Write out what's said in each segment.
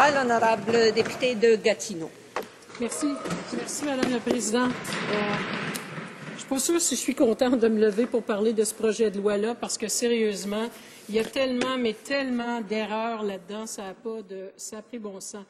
parole, honorable député de Gatineau. Merci. Merci, Madame la Présidente. Je ne suis pas sûre si je suis contente de me lever pour parler de ce projet de loi-là, parce que sérieusement, il y a tellement, mais tellement d'erreurs là-dedans, ça n'a pris bon sens.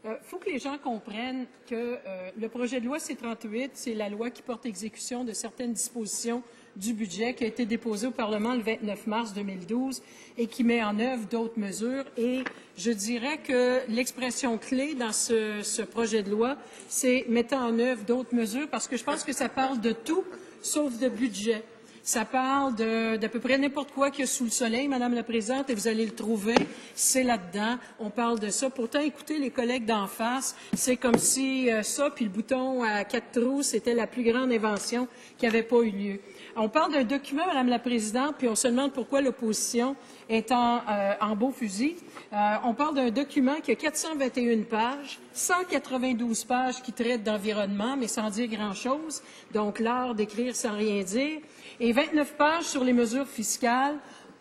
Il faut que les gens comprennent que le projet de loi C-38, c'est la loi qui porte exécution de certaines dispositions du budget qui a été déposé au Parlement le 29 mars 2012 et qui met en œuvre d'autres mesures. Et je dirais que l'expression clé dans ce projet de loi, c'est mettant en œuvre d'autres mesures, parce que je pense que ça parle de tout sauf de budget. Ça parle d'à peu près n'importe quoi qu'il y a sous le soleil, Madame la Présidente, et vous allez le trouver, c'est là-dedans. On parle de ça. Pourtant, écoutez les collègues d'en face, c'est comme si ça, puis le bouton à 4 trous, c'était la plus grande invention qui n'avait pas eu lieu. On parle d'un document, Madame la Présidente, puis on se demande pourquoi l'opposition est en beau fusil. On parle d'un document qui a 421 pages, 192 pages qui traitent d'environnement, mais sans dire grand-chose, donc l'art d'écrire sans rien dire, et 29 pages sur les mesures fiscales,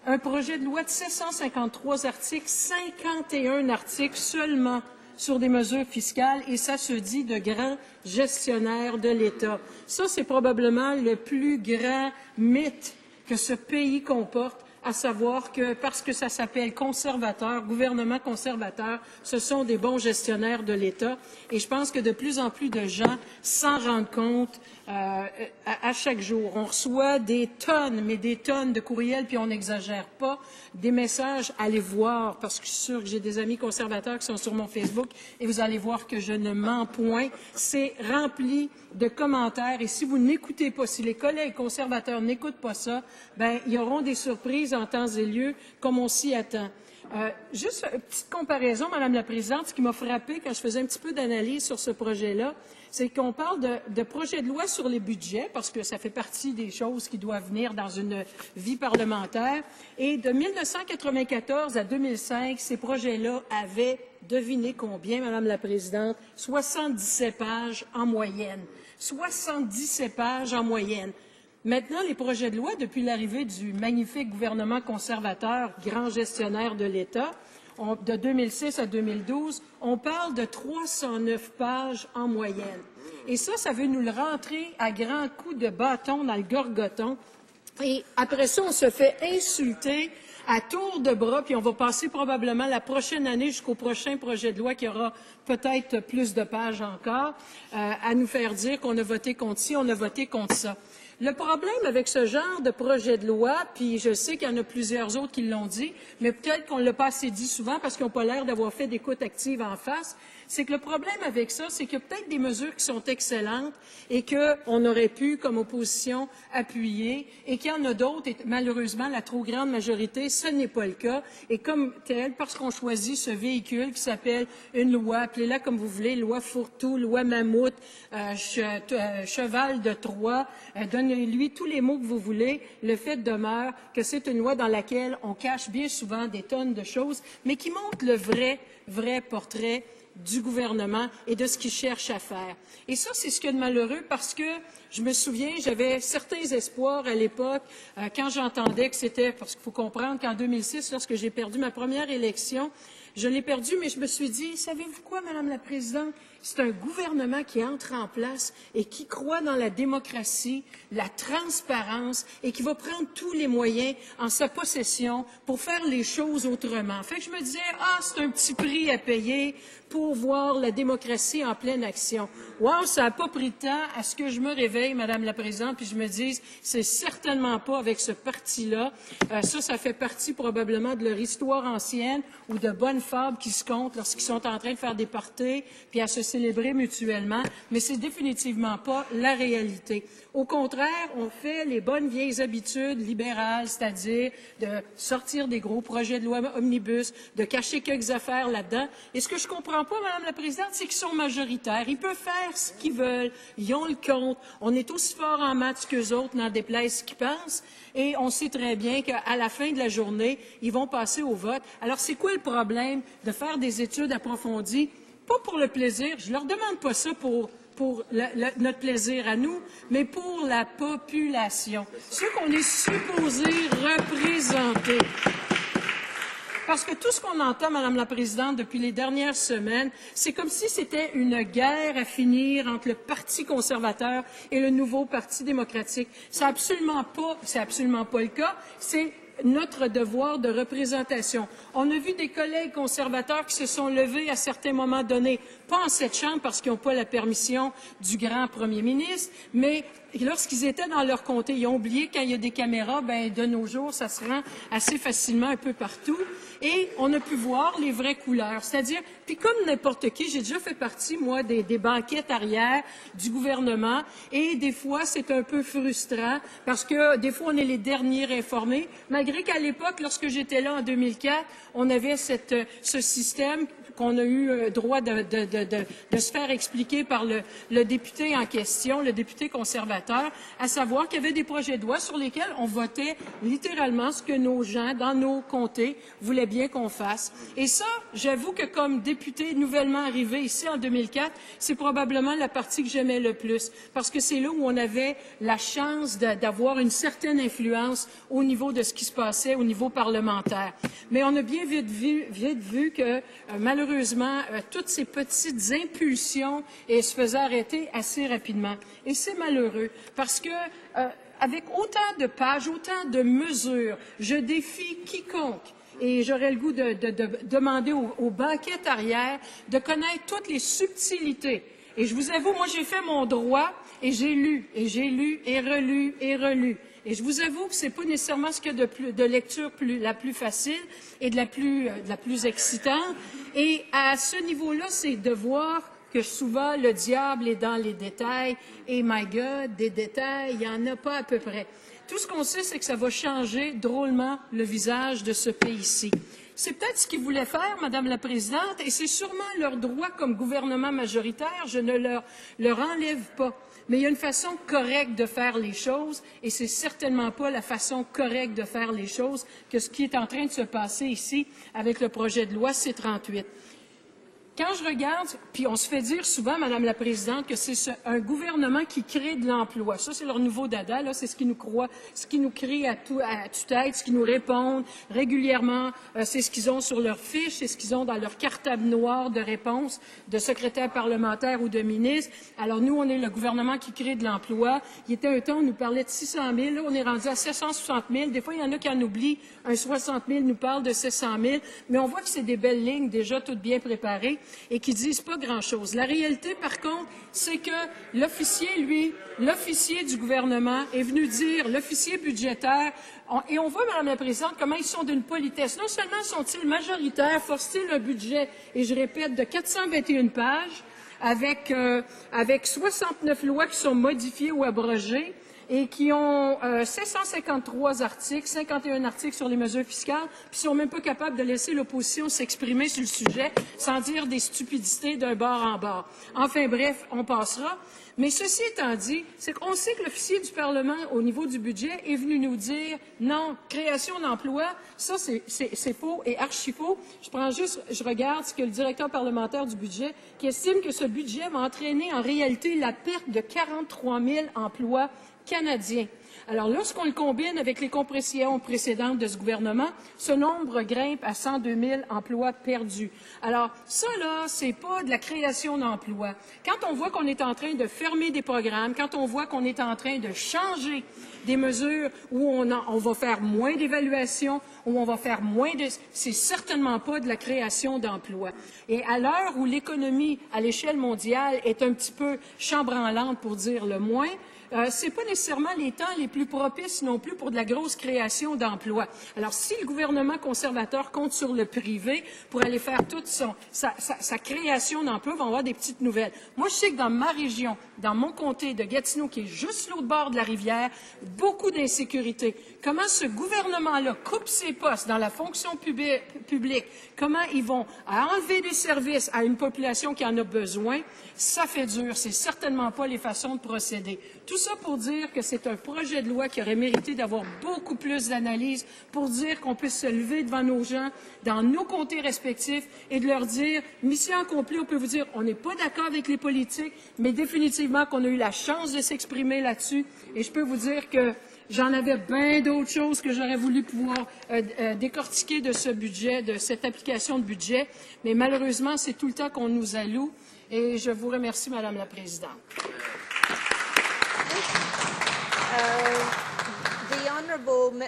un projet de loi de 753 articles, 51 articles seulement sur des mesures fiscales, et ça se dit de grands gestionnaires de l'État. Ça, c'est probablement le plus grand mythe que ce pays comporte, à savoir que parce que ça s'appelle conservateur, gouvernement conservateur, ce sont des bons gestionnaires de l'État. Et je pense que de plus en plus de gens s'en rendent compte à chaque jour. On reçoit des tonnes, mais des tonnes de courriels, puis on n'exagère pas, des messages. Allez voir, parce que je suis sûre que j'ai des amis conservateurs qui sont sur mon Facebook, et vous allez voir que je ne mens point. C'est rempli de commentaires, et si vous n'écoutez pas, si les collègues conservateurs n'écoutent pas ça, ben ils auront des surprises en temps et lieu, comme on s'y attend. Juste une petite comparaison, Madame la Présidente, ce qui m'a frappé quand je faisais un petit peu d'analyse sur ce projet-là, c'est qu'on parle de projet de loi sur les budgets, parce que ça fait partie des choses qui doivent venir dans une vie parlementaire. Et de 1994 à 2005, ces projets-là avaient, devinez combien, Madame la Présidente, 77 pages en moyenne. 77 pages en moyenne. Maintenant, les projets de loi, depuis l'arrivée du magnifique gouvernement conservateur, grand gestionnaire de l'État, de 2006 à 2012, on parle de 309 pages en moyenne. Et ça veut nous le rentrer à grands coups de bâton dans le gorgoton. Et après ça, on se fait insulter à tour de bras, puis on va passer probablement la prochaine année jusqu'au prochain projet de loi qui aura peut-être plus de pages encore, à nous faire dire qu'on a voté contre ci, on a voté contre ça. Le problème avec ce genre de projet de loi, puis je sais qu'il y en a plusieurs autres qui l'ont dit, mais peut-être qu'on ne l'a pas assez dit souvent parce qu'ils n'ont pas l'air d'avoir fait d'écoute active en face, c'est que le problème avec ça, c'est qu'il y a peut-être des mesures qui sont excellentes et qu'on aurait pu, comme opposition, appuyer, et qu'il y en a d'autres, et malheureusement, la trop grande majorité, ce n'est pas le cas. Et comme tel, parce qu'on choisit ce véhicule qui s'appelle une loi, appelez-la comme vous voulez, loi fourre-tout, loi mammouth, cheval de Troie, donnez-lui tous les mots que vous voulez, le fait demeure que c'est une loi dans laquelle on cache bien souvent des tonnes de choses, mais qui montre le vrai portrait du gouvernement et de ce qu'il cherche à faire. Et ça, c'est ce qu'il y a de malheureux, parce que je me souviens, j'avais certains espoirs à l'époque quand j'entendais que c'était, parce qu'il faut comprendre qu'en 2006, lorsque j'ai perdu ma première élection, je l'ai perdue, mais je me suis dit, savez-vous quoi, Madame la Présidente? C'est un gouvernement qui entre en place et qui croit dans la démocratie, la transparence et qui va prendre tous les moyens en sa possession pour faire les choses autrement. Fait que je me disais, c'est un petit prix à payer pour voir la démocratie en pleine action. Wow, ça n'a pas pris de temps à ce que je me réveille, Madame la Présidente, puis je me dise, c'est certainement pas avec ce parti-là. Ça fait partie probablement de leur histoire ancienne ou de bonnes fables qui se comptent lorsqu'ils sont en train de faire des parties puis à se célébrer mutuellement, mais c'est définitivement pas la réalité. Au contraire, on fait les bonnes vieilles habitudes libérales, c'est-à-dire de sortir des gros projets de loi omnibus, de cacher quelques affaires là-dedans. Et ce que je comprends pas, Madame la Présidente, c'est qu'ils sont majoritaires. Ils peuvent faire ce qu'ils veulent. Ils ont le compte. On est aussi fort en maths qu'eux autres, n'en déplaise qu'ils pensent. Et on sait très bien qu'à la fin de la journée, ils vont passer au vote. Alors, c'est quoi le problème de faire des études approfondies? Pas pour le plaisir. Je ne leur demande pas ça pour notre plaisir à nous, mais pour la population, ceux qu'on est supposé représenter. Parce que tout ce qu'on entend, Madame la Présidente, depuis les dernières semaines, c'est comme si c'était une guerre à finir entre le Parti conservateur et le nouveau Parti démocratique. C'est absolument pas le cas. C'est notre devoir de représentation. On a vu des collègues conservateurs qui se sont levés à certains moments donnés, pas en cette Chambre parce qu'ils n'ont pas la permission du grand premier ministre, mais lorsqu'ils étaient dans leur comté, ils ont oublié quand il y a des caméras, de nos jours, ça se rend assez facilement un peu partout. Et on a pu voir les vraies couleurs. C'est-à-dire, puis comme n'importe qui, j'ai déjà fait partie, moi, des banquettes arrière du gouvernement. Et des fois, c'est un peu frustrant parce que des fois, on est les derniers informés. Malgré qu'à l'époque, lorsque j'étais là en 2004, on avait ce système qu'on a eu droit de se faire expliquer par le député en question, le député conservateur, à savoir qu'il y avait des projets de loi sur lesquels on votait littéralement ce que nos gens, dans nos comtés, voulaient bien qu'on fasse. Et ça, j'avoue que comme député nouvellement arrivé ici en 2004, c'est probablement la partie que j'aimais le plus, parce que c'est là où on avait la chance d'avoir une certaine influence au niveau de ce qui se passait au niveau parlementaire. Mais on a bien vite vu que, malheureusement, toutes ces petites impulsions se faisaient arrêter assez rapidement. Et c'est malheureux, parce que avec autant de pages, autant de mesures, je défie quiconque. Et j'aurais le goût de demander aux banquettes arrière de connaître toutes les subtilités. Et je vous avoue, moi, j'ai fait mon droit et j'ai lu et relu et relu. Et je vous avoue que ce n'est pas nécessairement ce qu'il y a de lecture la plus facile et de la plus excitante. Et à ce niveau-là, c'est de voir que souvent le diable est dans les détails. Et my God, des détails, il n'y en a pas à peu près. Tout ce qu'on sait, c'est que ça va changer drôlement le visage de ce pays-ci. C'est peut-être ce qu'ils voulaient faire, Madame la Présidente, et c'est sûrement leur droit comme gouvernement majoritaire, je ne leur enlève pas. Mais il y a une façon correcte de faire les choses, et c'est certainement pas la façon correcte de faire les choses que ce qui est en train de se passer ici avec le projet de loi C-38. Quand je regarde, puis on se fait dire souvent, Madame la Présidente, que c'est un gouvernement qui crée de l'emploi. Ça, c'est leur nouveau dada, là, c'est ce qu'ils nous crient à tue-tête, ce qu'ils nous répondent régulièrement, c'est ce qu'ils ont sur leur fiche, c'est ce qu'ils ont dans leur cartable noire de réponse de secrétaire parlementaire ou de ministre. Alors nous, on est le gouvernement qui crée de l'emploi. Il y était un temps, on nous parlait de 600 000, là, on est rendu à 760 000. Des fois, il y en a qui en oublient, un 60 000 nous parle de 700 000, mais on voit que c'est des belles lignes déjà toutes bien préparées et qui disent pas grand-chose. La réalité, par contre, c'est que l'officier du gouvernement est venu dire, l'officier budgétaire, et on voit, Madame la Présidente, comment ils sont d'une politesse. Non seulement sont-ils majoritaires, forcent-ils un budget, et je répète, de 421 pages, avec 69 lois qui sont modifiées ou abrogées, et qui ont 753 articles, 51 articles sur les mesures fiscales, puis ils sont même pas capables de laisser l'opposition s'exprimer sur le sujet sans dire des stupidités d'un bord en bord. Enfin bref, on passera. Mais ceci étant dit, c'est qu'on sait que l'officier du Parlement, au niveau du budget, est venu nous dire non, création d'emplois, ça c'est faux et archi faux. Je regarde ce que le directeur parlementaire du budget, qui estime que ce budget va entraîner en réalité la perte de 43 000 emplois canadiens. Alors, lorsqu'on le combine avec les compressions précédentes de ce gouvernement, ce nombre grimpe à 102 000 emplois perdus. Alors, ça, là, c'est pas de la création d'emplois. Quand on voit qu'on est en train de fermer des programmes, quand on voit qu'on est en train de changer des mesures où on va faire moins d'évaluation, où on va faire moins de... C'est certainement pas de la création d'emplois. Et à l'heure où l'économie, à l'échelle mondiale, est un petit peu chambranlante, pour dire le moins, ce n'est pas nécessairement les temps les plus propices non plus pour de la grosse création d'emplois. Alors, si le gouvernement conservateur compte sur le privé pour aller faire toute sa création d'emplois, on va avoir des petites nouvelles. Moi, je sais que dans ma région, dans mon comté de Gatineau, qui est juste l'autre bord de la rivière, beaucoup d'insécurité. Comment ce gouvernement-là coupe ses postes dans la fonction publique, comment ils vont enlever des services à une population qui en a besoin, ça fait dur. C'est certainement pas les façons de procéder. Tout ça pour dire que c'est un projet de loi qui aurait mérité d'avoir beaucoup plus d'analyse pour dire qu'on puisse se lever devant nos gens, dans nos comtés respectifs, et de leur dire, mission accomplie, on peut vous dire, on n'est pas d'accord avec les politiques, mais définitivement qu'on a eu la chance de s'exprimer là-dessus. Et je peux vous dire que J'en avais bien d'autres choses que j'aurais voulu pouvoir décortiquer de ce budget, de cette application de budget, mais malheureusement, c'est tout le temps qu'on nous alloue. Et je vous remercie, Madame la Présidente.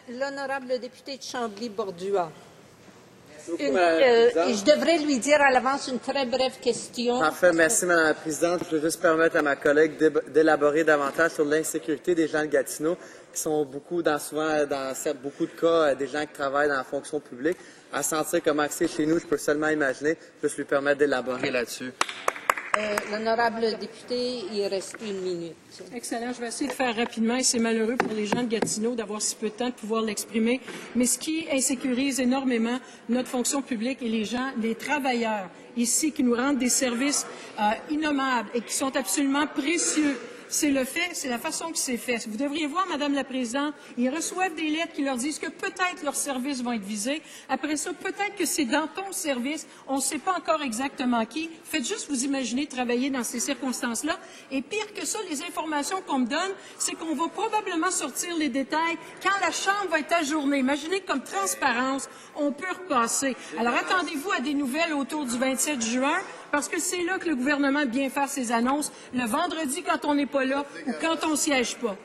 L'honorable député de Chambly-Bordua. Et Je devrais lui dire à l'avance une très brève question. Parfait, merci Madame la Présidente. Je veux juste permettre à ma collègue d'élaborer davantage sur l'insécurité des gens de Gatineau, qui sont beaucoup dans beaucoup de cas, des gens qui travaillent dans la fonction publique. À sentir comment c'est chez nous, je peux seulement imaginer, juste lui permettre d'élaborer là-dessus. L'honorable député, il reste 1 minute. Excellent. Je vais essayer de faire rapidement et c'est malheureux pour les gens de Gatineau d'avoir si peu de temps de pouvoir l'exprimer. Mais ce qui insécurise énormément notre fonction publique et les gens, les travailleurs ici qui nous rendent des services innommables et qui sont absolument précieux. C'est le fait, c'est la façon que c'est fait. Vous devriez voir, Madame la Présidente, ils reçoivent des lettres qui leur disent que peut-être leurs services vont être visés. Après ça, peut-être que c'est dans ton service, on ne sait pas encore exactement qui. Faites juste vous imaginer travailler dans ces circonstances-là. Et pire que ça, les informations qu'on me donne, c'est qu'on va probablement sortir les détails quand la Chambre va être ajournée. Imaginez comme transparence, on peut repasser. Alors attendez-vous à des nouvelles autour du 27 juin. Parce que c'est là que le gouvernement vient faire ses annonces, le vendredi quand on n'est pas là ou quand on ne siège pas.